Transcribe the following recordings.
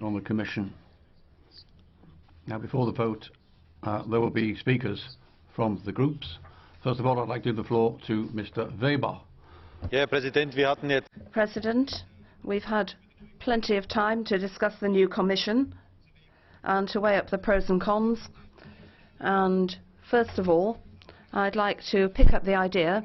on the Commission. Now, before the vote, there will be speakers from the groups. First of all, I'd like to give the floor to Mr. Weber. President, we've had plenty of time to discuss the new Commission and to weigh up the pros and cons. And first of all, I'd like to pick up the idea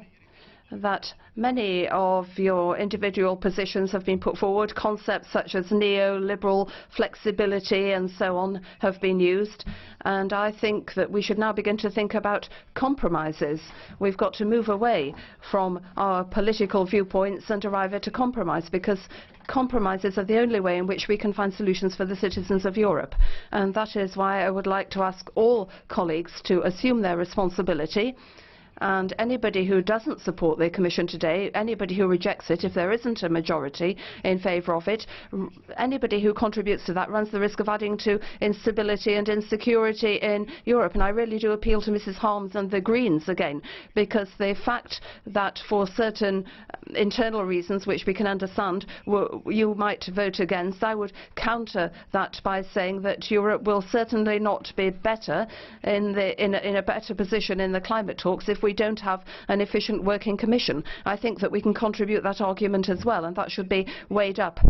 that many of your individual positions have been put forward. Concepts such as neoliberal flexibility and so on have been used. And I think that we should now begin to think about compromises. We've got to move away from our political viewpoints and arrive at a compromise, because compromises are the only way in which we can find solutions for the citizens of Europe. And that is why I would like to ask all colleagues to assume their responsibility. And anybody who doesn't support the Commission today, anybody who rejects it, if there isn't a majority in favour of it, anybody who contributes to that runs the risk of adding to instability and insecurity in Europe. And I really do appeal to Mrs. Harms and the Greens again, because the fact that for certain internal reasons, which we can understand, you might vote against, I would counter that by saying that Europe will certainly not be better in a better position in the climate talks if we don't have an efficient working Commission. I think that we can contribute that argument as well, and that should be weighed up.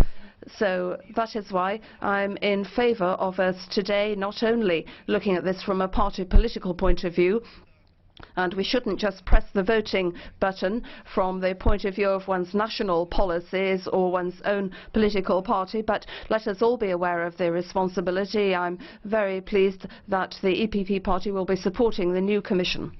So that is why I'm in favour of us today not only looking at this from a party political point of view, and we shouldn't just press the voting button from the point of view of one's national policies or one's own political party, but let us all be aware of the responsibility. I'm very pleased that the EPP party will be supporting the new Commission.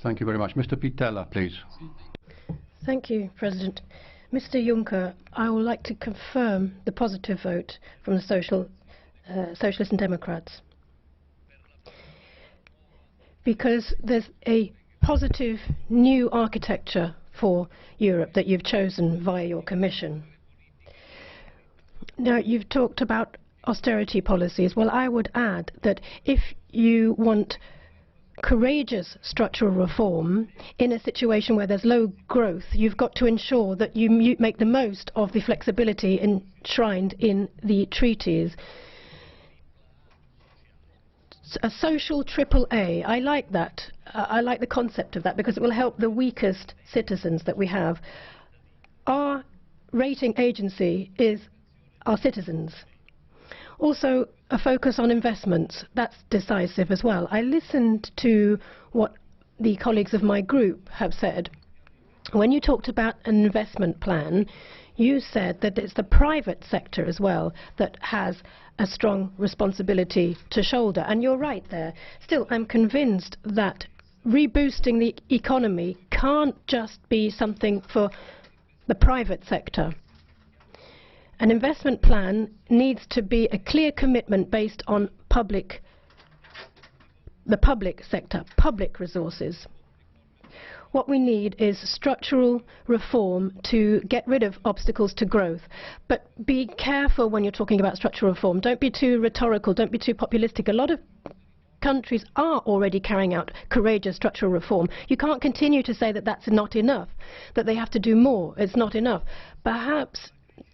Thank you very much. Mr. Pittella, please. Thank you, President. Mr. Juncker, I would like to confirm the positive vote from the Socialists and Democrats, because there's a positive new architecture for Europe that you've chosen via your Commission. Now, you've talked about austerity policies. Well, I would add that if you want courageous structural reform in a situation where there's low growth, you've got to ensure that you make the most of the flexibility enshrined in the treaties. A social AAA, I like that. I like the concept of that, because it will help the weakest citizens that we have. Our rating agency is our citizens. Also, a focus on investments, that's decisive as well. I listened to what the colleagues of my group have said. When you talked about an investment plan, you said that it's the private sector as well that has a strong responsibility to shoulder, and you're right there. Still, I'm convinced that reboosting the economy can't just be something for the private sector. An investment plan needs to be a clear commitment based on the public sector, public resources. What we need is structural reform to get rid of obstacles to growth. But be careful when you're talking about structural reform. Don't be too rhetorical, don't be too populistic. A lot of countries are already carrying out courageous structural reform. You can't continue to say that that's not enough, that they have to do more. It's not enough. Perhaps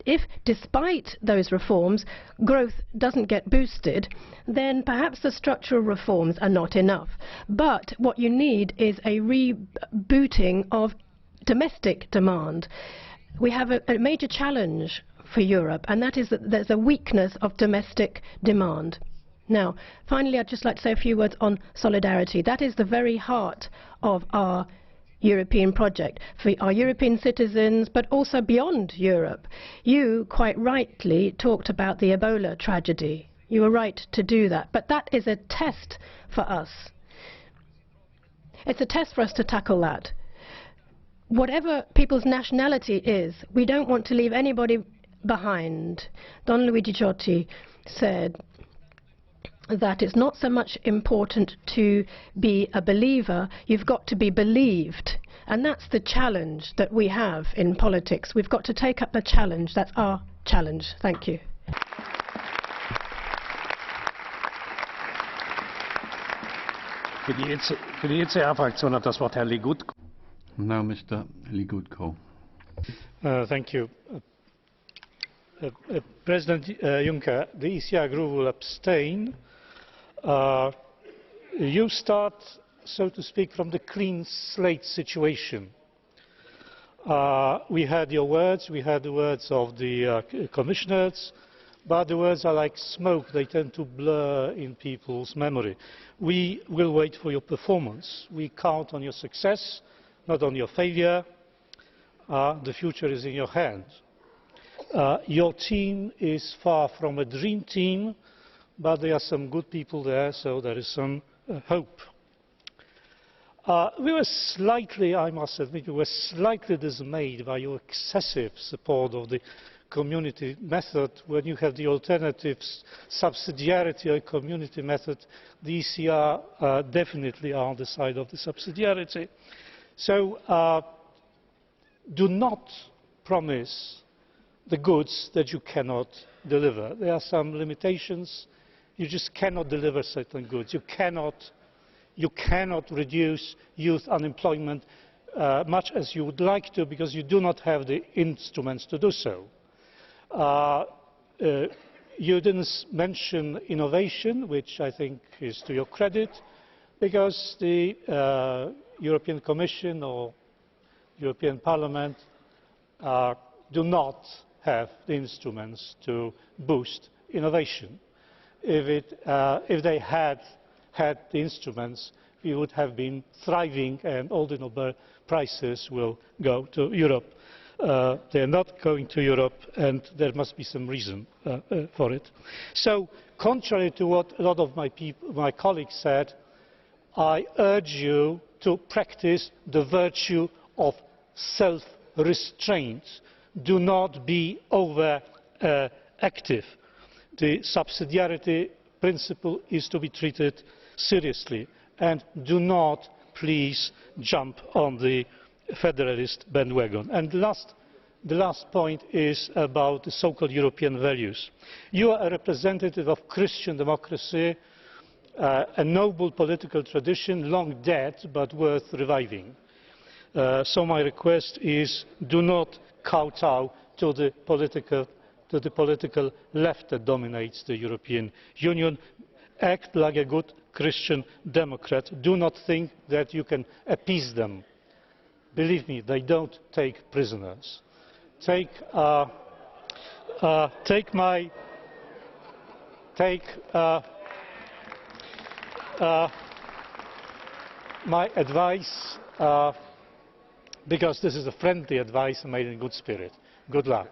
if, despite those reforms, growth doesn't get boosted, then perhaps the structural reforms are not enough. But what you need is a rebooting of domestic demand. We have a major challenge for Europe, and that is that there's a weakness of domestic demand. Now, finally, I'd just like to say a few words on solidarity. That is the very heart of our European project, for our European citizens, but also beyond Europe. You, quite rightly, talked about the Ebola tragedy. You were right to do that. But that is a test for us. It's a test for us to tackle that. Whatever people's nationality is, we don't want to leave anybody behind. Don Luigi Giotti said that it's not so much important to be a believer, you've got to be believed. And that's the challenge that we have in politics. We've got to take up the challenge. That's our challenge. Thank you. Für die ECR-Fraktion hat das Wort Herr LEGUTKO. Now Mr. LEGUTKO. Thank you. President Juncker, the ECR group will abstain. You start, so to speak, from the clean slate situation. We had your words, we had the words of the commissioners, but the words are like smoke, they tend to blur in people's memory. We will wait for your performance. We count on your success, not on your failure. The future is in your hands. Your team is far from a dream team, but there are some good people there, so there is some hope. We were slightly, I must admit, we were slightly dismayed by your excessive support of the community method. When you have the alternatives, subsidiarity or community method, the ECR definitely are on the side of the subsidiarity. So do not promise the goods that you cannot deliver. There are some limitations. You just cannot deliver certain goods. You cannot reduce youth unemployment much as you would like to, because you do not have the instruments to do so. You didn't mention innovation, which I think is to your credit, because the European Commission or European Parliament do not have the instruments to boost innovation. If they had the instruments, we would have been thriving, and all the Nobel Prizes will go to Europe. They are not going to Europe, and there must be some reason for it. So, contrary to what a lot of my colleagues said, I urge you to practice the virtue of self-restraint. Do not be overactive. The subsidiarity principle is to be treated seriously, and do not please jump on the federalist bandwagon. And the last point is about the so-called European values. You are a representative of Christian democracy, a noble political tradition, long dead but worth reviving. So my request is, do not kowtow to the political left that dominates the European Union. Act like a good Christian Democrat. Do not think that you can appease them. Believe me, they don't take prisoners. Take my advice, because this is a friendly advice made in good spirit. Good luck.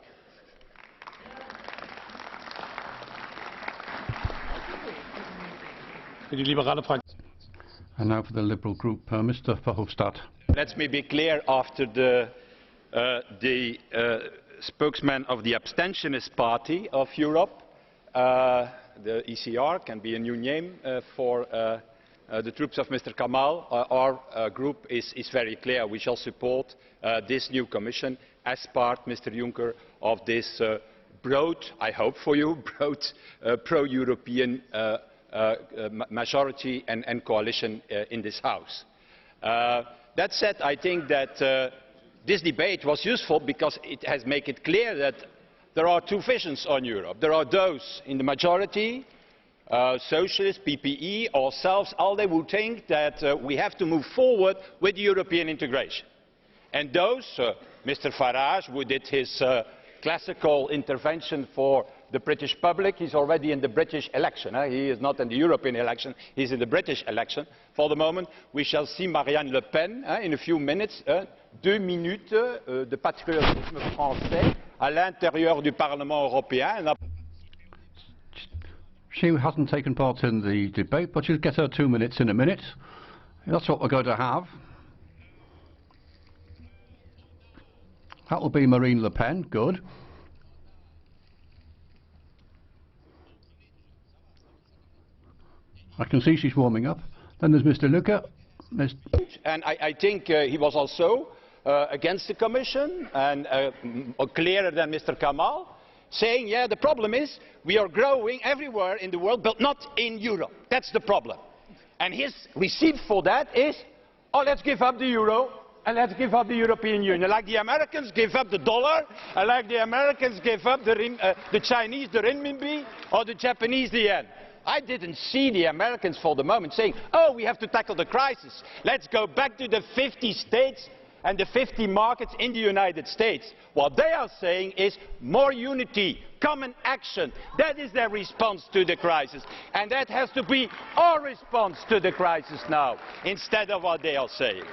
And now for the Liberal Group, Mr. Vehofstadt. Let me be clear, after the spokesman of the abstentionist party of Europe, the ECR can be a new name for the troops of Mr. Kamal. Our group is very clear. We shall support this new Commission as part, Mr. Juncker, of this broad, I hope for you, broad pro-European majority and coalition in this House. That said, I think that this debate was useful because it has made it clear that there are two visions on Europe. There are those in the majority, socialists, PPE, ourselves, ALDE, who think that we have to move forward with European integration. And those, Mr. Farage, who did his classical intervention for the British public, he's already in the British election. He is not in the European election, he's in the British election. For the moment, we shall see Marianne Le Pen in a few minutes. 2 minutes de patriotisme français à l'intérieur du Parlement européen. She hasn't taken part in the debate, but she'll get her 2 minutes in a minute. That's what we're going to have. That will be Marine Le Pen. Good. I can see she's warming up. Then there's Mr. Lucke. And I think he was also against the Commission and clearer than Mr. Kamal, saying, yeah, the problem is we are growing everywhere in the world, but not in Europe. That's the problem. And his receipt for that is, oh, let's give up the euro and let's give up the European Union. Like the Americans gave up the dollar, and like the Americans gave up the Chinese the renminbi, or the Japanese the yen. I didn't see the Americans for the moment saying, oh, we have to tackle the crisis. Let's go back to the 50 states and the 50 markets in the United States. What they are saying is more unity, common action. That is their response to the crisis. And that has to be our response to the crisis now, instead of what they are saying.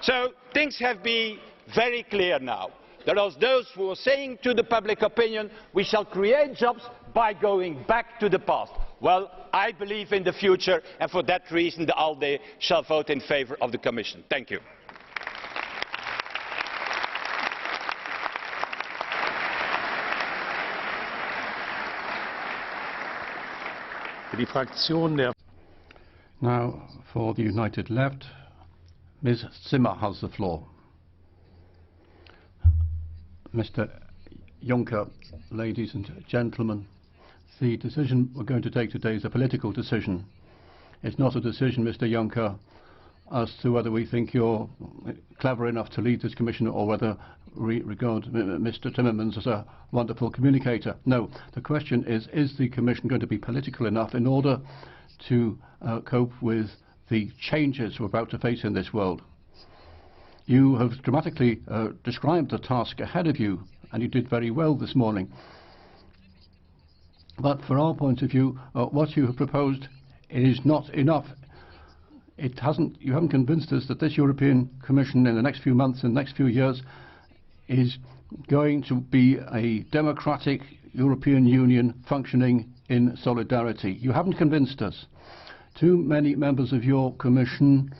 So things have been very clear now. There are those who are saying to the public opinion, we shall create jobs by going back to the past. Well, I believe in the future, and for that reason the ALDE shall vote in favour of the Commission. Thank you. Now, for the United Left, Ms. Zimmer has the floor. Mr. Juncker, ladies and gentlemen, the decision we're going to take today is a political decision. It's not a decision, Mr. Juncker, as to whether we think you're clever enough to lead this Commission or whether we regard Mr. Timmermans as a wonderful communicator. No, the question is the Commission going to be political enough in order to cope with the changes we're about to face in this world? You have dramatically described the task ahead of you, and you did very well this morning. But for our point of view, what you have proposed is not enough. You haven't convinced us that this European Commission in the next few months and next few years is going to be a democratic European Union functioning in solidarity. You haven't convinced us. Too many members of your Commission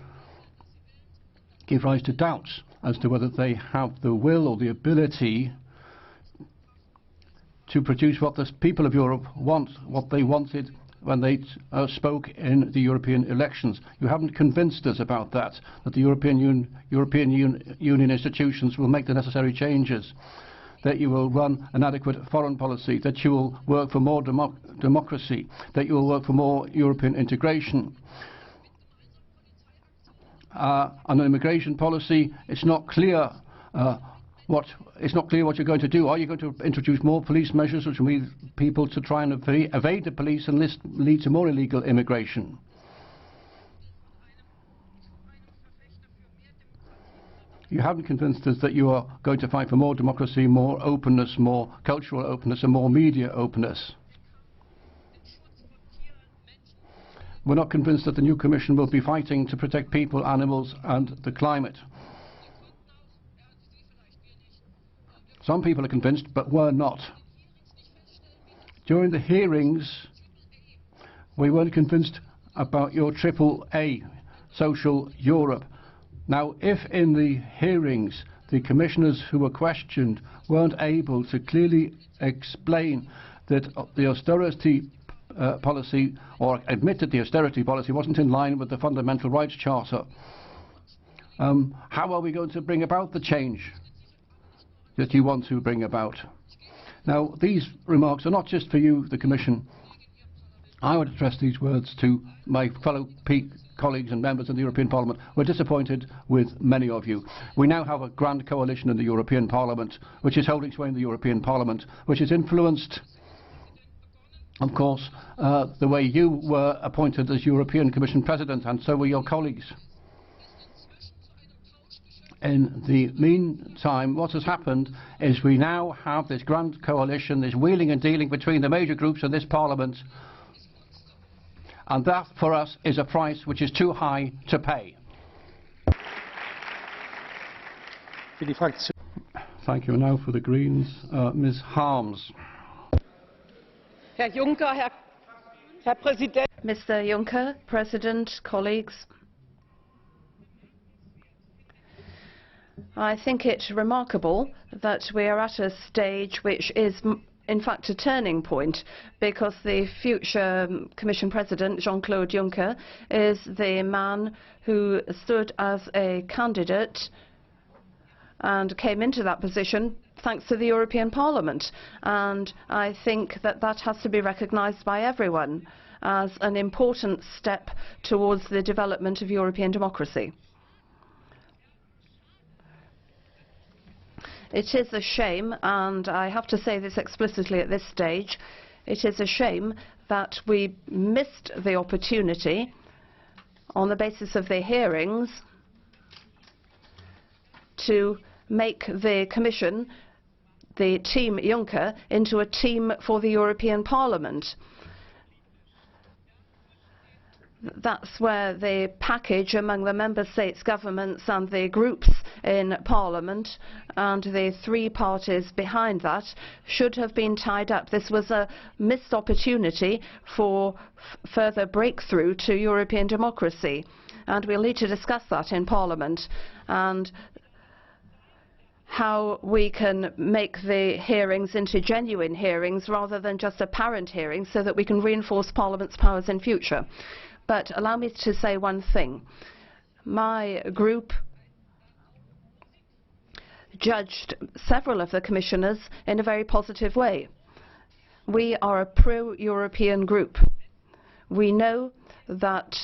give rise to doubts as to whether they have the will or the ability to produce what the people of Europe want, what they wanted when they spoke in the European elections. You haven't convinced us about that the European Union institutions will make the necessary changes, that you will run an adequate foreign policy, that you will work for more democracy, that you will work for more European integration. On immigration policy, it's not clear what you're going to do. Are you going to introduce more police measures which will lead people to try and evade the police and lead to more illegal immigration? You haven't convinced us that you are going to fight for more democracy, more openness, more cultural openness and more media openness. We're not convinced that the new Commission will be fighting to protect people, animals and the climate. Some people are convinced, but we're not. During the hearings, we weren't convinced about your AAA, Social Europe. Now, if in the hearings the commissioners who were questioned weren't able to clearly explain that the austerity policy, or admit that the austerity policy wasn't in line with the Fundamental Rights Charter, how are we going to bring about the change that you want to bring about? Now, these remarks are not just for you, the Commission. I would address these words to my fellow colleagues and members of the European Parliament. We're disappointed with many of you. We now have a grand coalition in the European Parliament, which is holding sway in the European Parliament, which is influenced, of course, the way you were appointed as European Commission President, and so were your colleagues. In the meantime, what has happened is we now have this grand coalition, this wheeling and dealing between the major groups in this Parliament, and that for us is a price which is too high to pay. Thank you. Now for the Greens, Ms. Harms. Herr Juncker, Herr Präsident. Mr. Juncker, President, colleagues, I think it remarkable that we are at a stage which is in fact a turning point, because the future Commission President, Jean-Claude Juncker, is the man who stood as a candidate and came into that position thanks to the European Parliament. And I think that that has to be recognised by everyone. as an important step towards the development of European democracy. It is a shame, and I have to say this explicitly at this stage, it is a shame that we missed the opportunity on the basis of the hearings to make the Commission, the Team Juncker, into a team for the European Parliament. That's where the package among the member states' governments and the groups in Parliament and the three parties behind that should have been tied up. This was a missed opportunity for further breakthrough to European democracy, and we'll need to discuss that in Parliament and how we can make the hearings into genuine hearings rather than just apparent hearings so that we can reinforce Parliament's powers in future. But allow me to say one thing. My group judged several of the commissioners in a very positive way. We are a pro-European group. We know that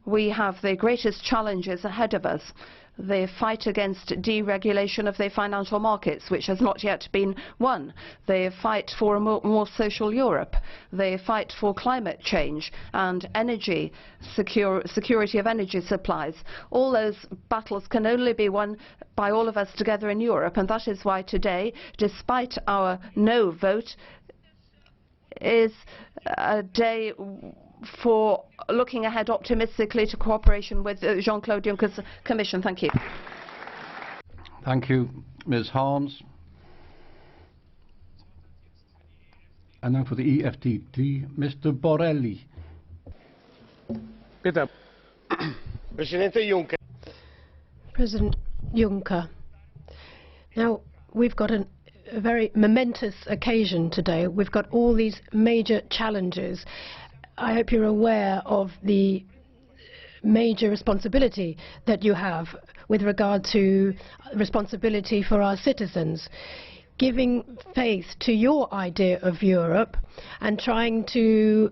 we have the greatest challenges ahead of us. The fight against deregulation of the financial markets, which has not yet been won. The fight for a more social Europe. The fight for climate change and energy security of energy supplies. All those battles can only be won by all of us together in Europe, and that is why today, despite our no vote, is a day for looking ahead optimistically to cooperation with Jean-Claude Juncker's Commission. Thank you. Thank you, Ms. Harms. And now for the EFTD, Mr. Borrelli. Bitte. President Juncker, now we've got a very momentous occasion today. We've got all these major challenges. I hope you're aware of the major responsibility that you have with regard to responsibility for our citizens. Giving faith to your idea of Europe and trying to,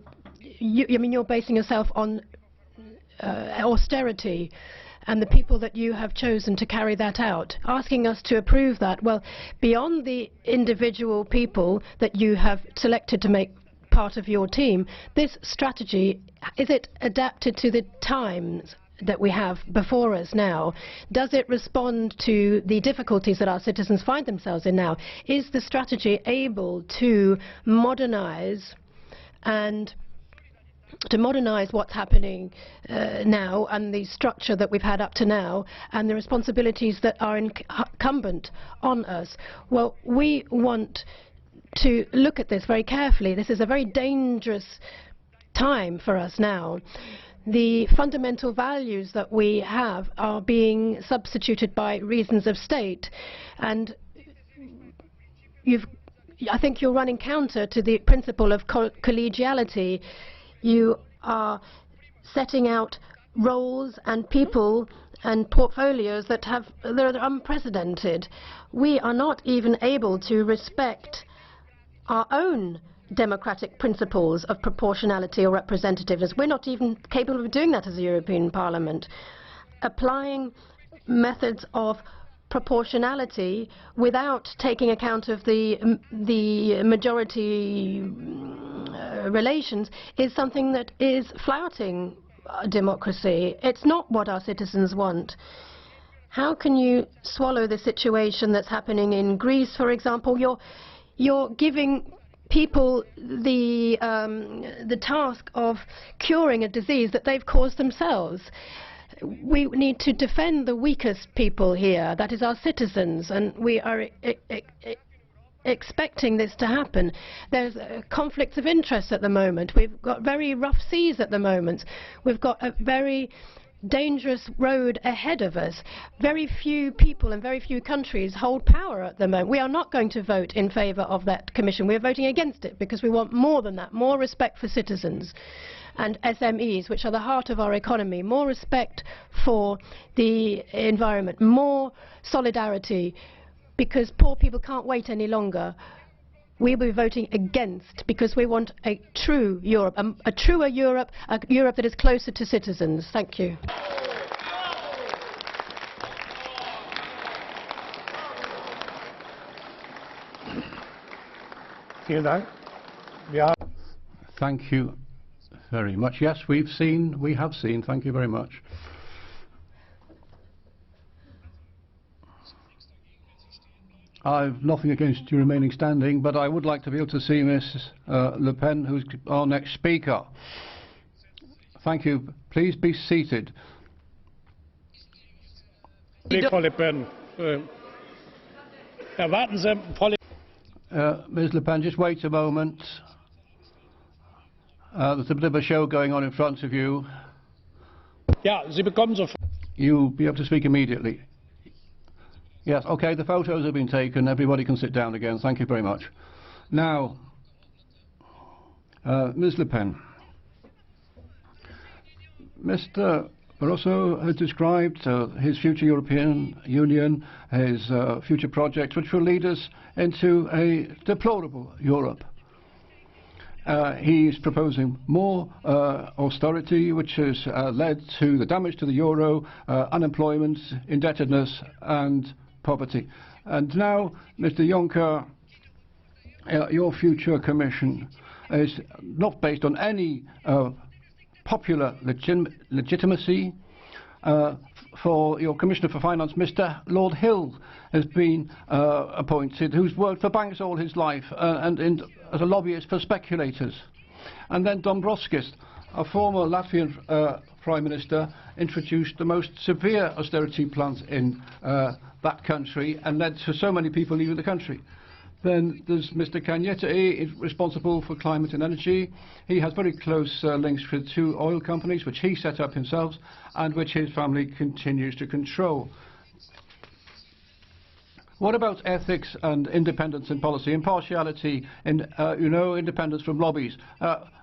you're basing yourself on austerity and the people that you have chosen to carry that out, asking us to approve that. Well, beyond the individual people that you have selected to make part of your team, this strategy, is it adapted to the times that we have before us now? Does it respond to the difficulties that our citizens find themselves in now? Is the strategy able to modernize what's happening now and the structure that we've had up to now and the responsibilities that are incumbent on us? Well, we want to look at this very carefully. This is a very dangerous time for us now. The fundamental values that we have are being substituted by reasons of state, and I think you're running counter to the principle of collegiality. You are setting out roles and people and portfolios that are unprecedented. We are not even able to respect our own democratic principles of proportionality or representativeness. We're not even capable of doing that as a European Parliament. Applying methods of proportionality without taking account of the majority relations is something that is flouting democracy. It's not what our citizens want. How can you swallow the situation that's happening in Greece, for example? You're giving people the task of curing a disease that they've caused themselves. We need to defend the weakest people here, that is our citizens, and we are expecting this to happen. There's conflicts of interest at the moment. We've got very rough seas at the moment. We've got a very dangerous road ahead of us. Very few people and very few countries hold power at the moment. We are not going to vote in favour of that commission. We are voting against it because we want more than that, more respect for citizens and SMEs, which are the heart of our economy, more respect for the environment, more solidarity, because poor people can't wait any longer. we will be voting against, because we want a true Europe, a truer Europe, a Europe that is closer to citizens. Thank you. Vielen Dank. Thank you very much. Yes, we have seen. Thank you very much. I've nothing against you remaining standing, but I would like to be able to see Ms. Le Pen, who's our next speaker. Thank you. Please be seated. Frau Le Pen, erwarten Sie, Frau Le Ms. Le Pen, just wait a moment. There's a bit of a show going on in front of you. Ja, Sie bekommen sofort. You'll be able to speak immediately. Yes, okay, the photos have been taken. Everybody can sit down again. Thank you very much. Now, Ms. Le Pen. Mr. Barroso has described his future European Union, his future projects, which will lead us into a deplorable Europe. He's proposing more austerity, which has led to the damage to the euro, unemployment, indebtedness and poverty. And now, Mr. Juncker, your future commission is not based on any popular legitimacy. For your Commissioner for Finance, Mr. Lord Hill has been appointed, who's worked for banks all his life and as a lobbyist for speculators. And then Dombrovskis, a former Latvian Prime Minister, introduced the most severe austerity plans in that country and led to so many people leaving the country. Then there's Mr. Cañete, responsible for climate and energy. He has very close links with two oil companies, which he set up himself and which his family continues to control. What about ethics and independence in policy, impartiality, and independence from lobbies?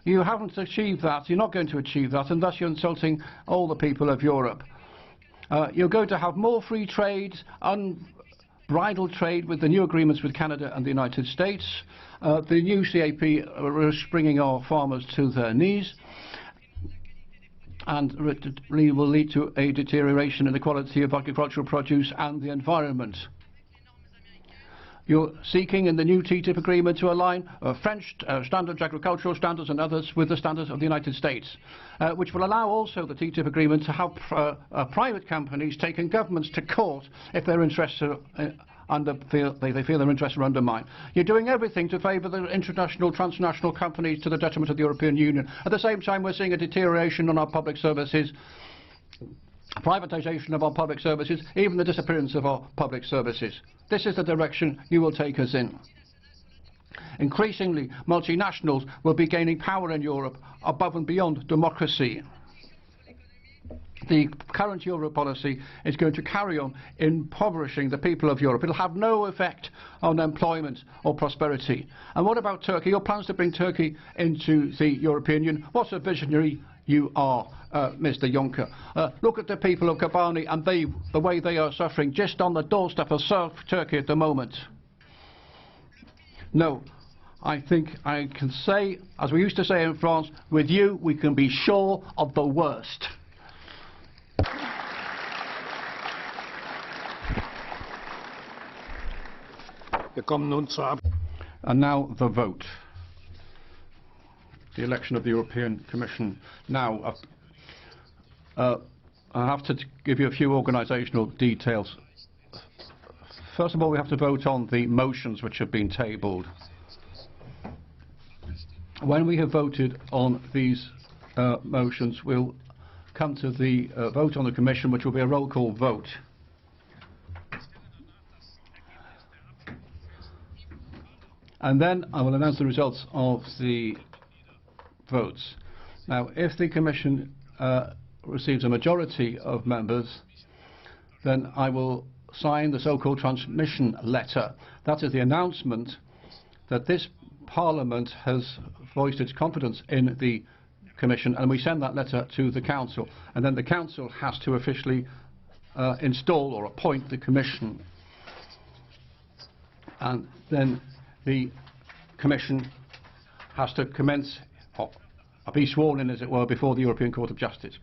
You haven't achieved that. You're not going to achieve that, and thus you're insulting all the people of Europe. You're going to have more free trade, unbridled trade with the new agreements with Canada and the United States. The new CAP is bringing our farmers to their knees and will lead to a deterioration in the quality of agricultural produce and the environment. You're seeking in the new TTIP agreement to align French standards, agricultural standards and others with the standards of the United States, which will allow also the TTIP agreement to have private companies taking governments to court if their interests are they feel their interests are undermined. You're doing everything to favour the international, transnational companies to the detriment of the European Union. At the same time, we're seeing a deterioration on our public services, privatisation of our public services, even the disappearance of our public services. This is the direction you will take us in. Increasingly, multinationals will be gaining power in Europe above and beyond democracy. The current Euro policy is going to carry on impoverishing the people of Europe. It will have no effect on employment or prosperity. And what about Turkey? Your plans to bring Turkey into the European Union? What a visionary you are, Mr. Juncker. Look at the people of Kobani and the way they are suffering just on the doorstep of South Turkey at the moment. No, I think I can say, as we used to say in France, with you we can be sure of the worst. And now the vote. The election of the European Commission. Now, I have to give you a few organisational details. First of all, we have to vote on the motions which have been tabled. When we have voted on these motions, we'll come to the vote on the Commission, which will be a roll call vote. And then I will announce the results of the votes. Now, if the Commission receives a majority of members, then I will sign the so-called transmission letter. That is the announcement that this Parliament has voiced its confidence in the Commission, and we send that letter to the Council, and then the Council has to officially install or appoint the Commission. And then the Commission has to commence or be sworn in, as it were, before the European Court of Justice.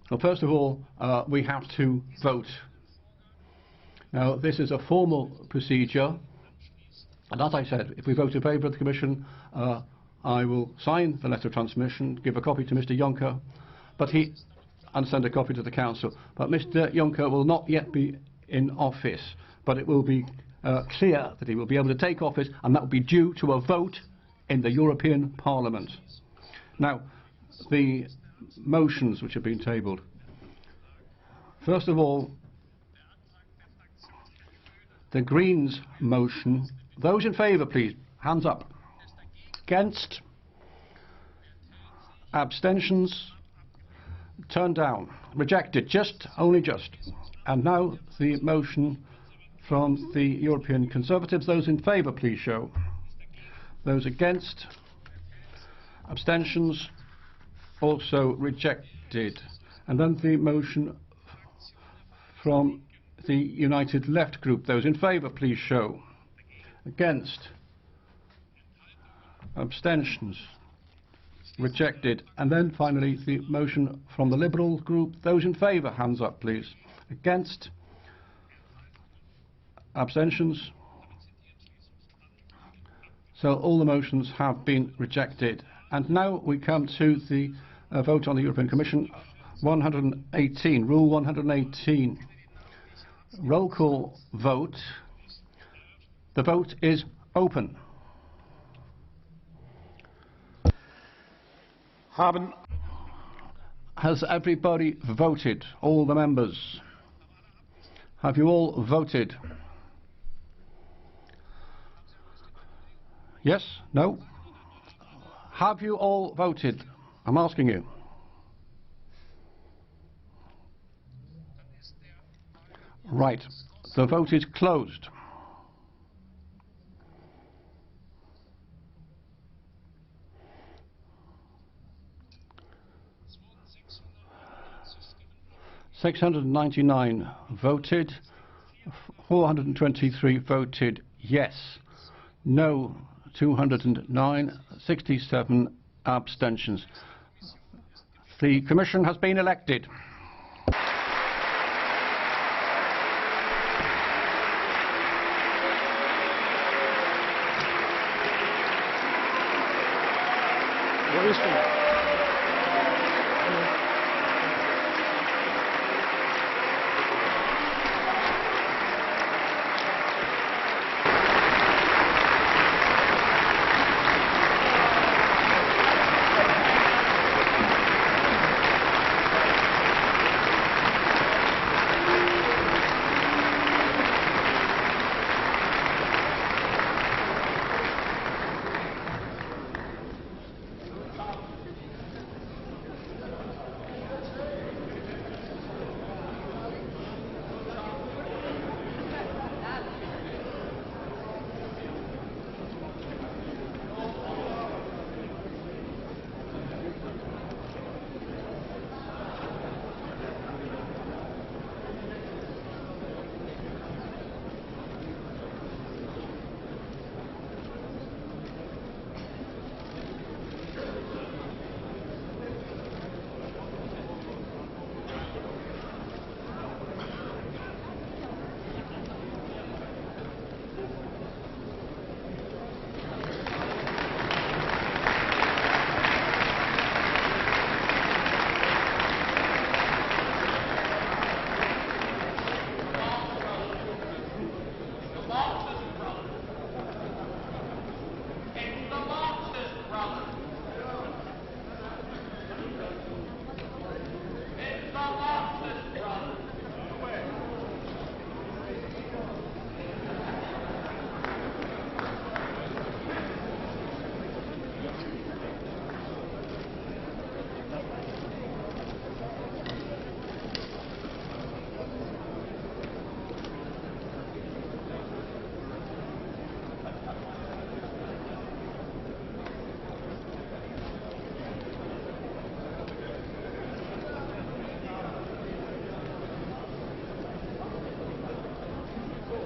Well, first of all, we have to vote. Now, this is a formal procedure, and as I said, if we vote in favour of the Commission, I will sign the letter of transmission, give a copy to Mr Juncker, and send a copy to the Council. But Mr Juncker will not yet be in office, but it will be clear that he will be able to take office, and that will be due to a vote in the European Parliament. Now, the motions which have been tabled. First of all, the Greens motion. Those in favour, please, hands up. Against? Abstentions? Turned down. Rejected. Only just. And now the motion from the European Conservatives. Those in favour, please show. Those against? Abstentions? Also rejected. And then the motion from the United Left Group. Those in favour, please show. Against? Abstentions? Rejected. And then finally the motion from the Liberal Group. Those in favour, hands up please. Against? Abstentions? So all the motions have been rejected. And now we come to the vote on the European Commission. 118, Rule 118. Roll call vote. The vote is open. Has everybody voted? All the members? Have you all voted? Yes? No? Have you all voted? I'm asking you. Right. The vote is closed. (699) voted, 423 voted yes, no 209, 67 abstentions. The Commission has been elected. Wo ist denn?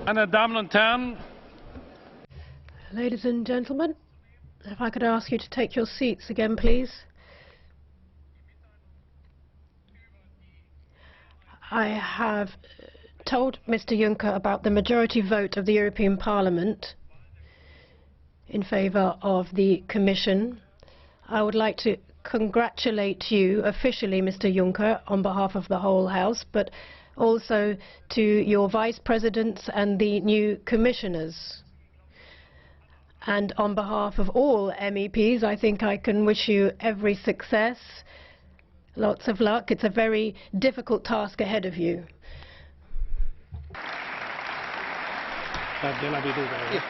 Meine Damen und Herren, Ladies and gentlemen, if I could ask you to take your seats again, please. I have told Mr. Juncker about the majority vote of the European Parliament in favour of the Commission. I would like to congratulate you officially, Mr. Juncker, on behalf of the whole House, but also to your Vice Presidents and the new Commissioners. And on behalf of all MEPs, I think I can wish you every success. Lots of luck. It's a very difficult task ahead of you. Della Vedova.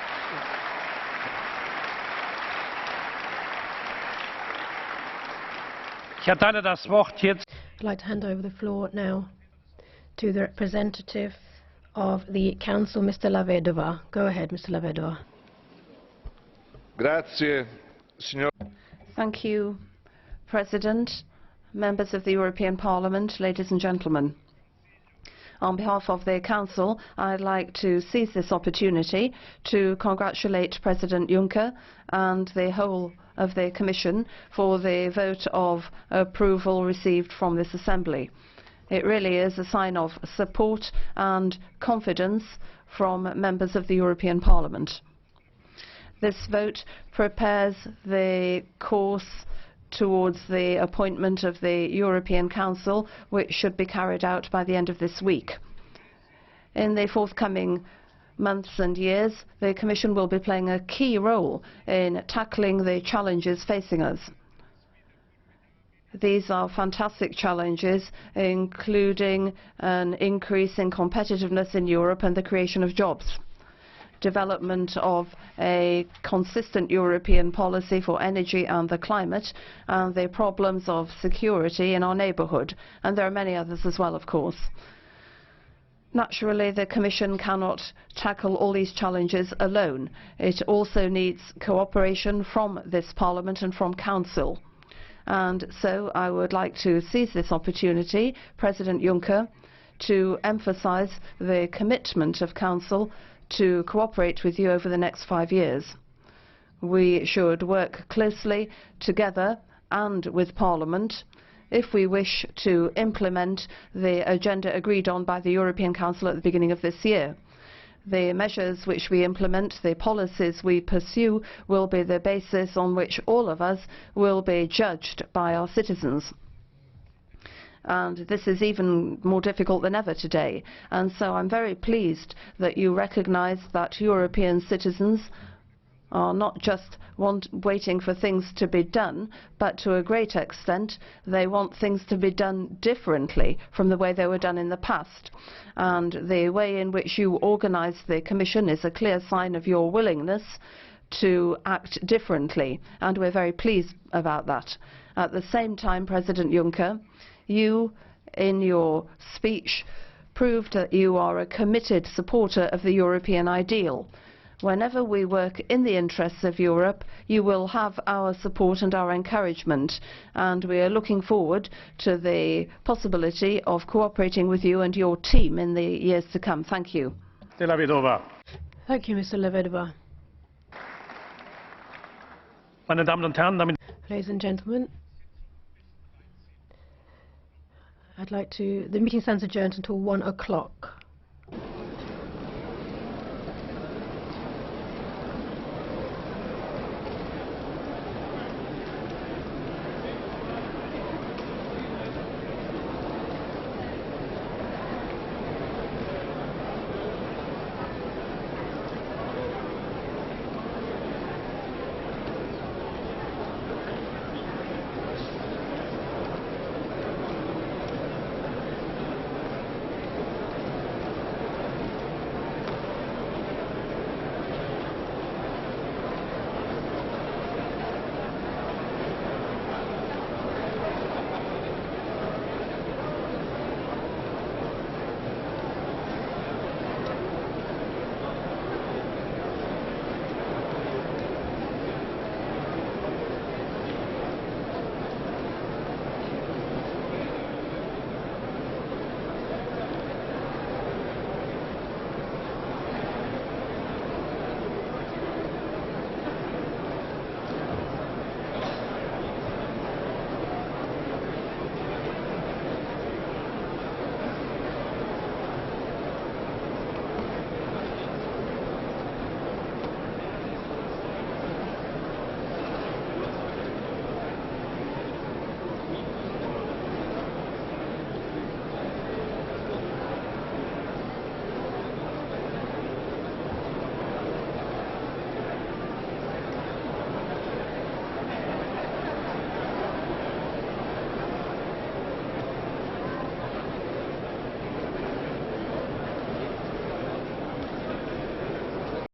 Ich erteile das Wort jetzt. I'd like to hand over the floor now to the representative of the Council, Mr. Vedova. Go ahead, Mr. Vedova. Grazie, signor. Thank you, President, members of the European Parliament, ladies and gentlemen. On behalf of the Council, I'd like to seize this opportunity to congratulate President Juncker and the whole of the Commission for the vote of approval received from this Assembly. It really is a sign of support and confidence from members of the European Parliament. This vote prepares the course towards the appointment of the European Council, which should be carried out by the end of this week. In the forthcoming months and years, the Commission will be playing a key role in tackling the challenges facing us. These are fantastic challenges, including an increase in competitiveness in Europe and the creation of jobs, development of a consistent European policy for energy and the climate, and the problems of security in our neighbourhood. And there are many others as well, of course. Naturally, the Commission cannot tackle all these challenges alone. It also needs cooperation from this Parliament and from Council. And so I would like to seize this opportunity, President Juncker, to emphasise the commitment of Council to cooperate with you over the next 5 years. We should work closely together and with Parliament if we wish to implement the agenda agreed on by the European Council at the beginning of this year. The measures which we implement, the policies we pursue, will be the basis on which all of us will be judged by our citizens. And this is even more difficult than ever today. And so I'm very pleased that you recognise that European citizens are not just waiting for things to be done, but to a great extent they want things to be done differently from the way they were done in the past. And the way in which you organise the Commission is a clear sign of your willingness to act differently, and we're very pleased about that. At the same time, President Juncker, you, in your speech, proved that you are a committed supporter of the European ideal. Whenever we work in the interests of Europe, you will have our support and our encouragement, and we are looking forward to the possibility of cooperating with you and your team in the years to come. Thank you. Della Vedova. Thank you, Mr. Vedova. Meine Damen und Herren, damit Ladies and gentlemen, the meeting stands adjourned until 1 o'clock.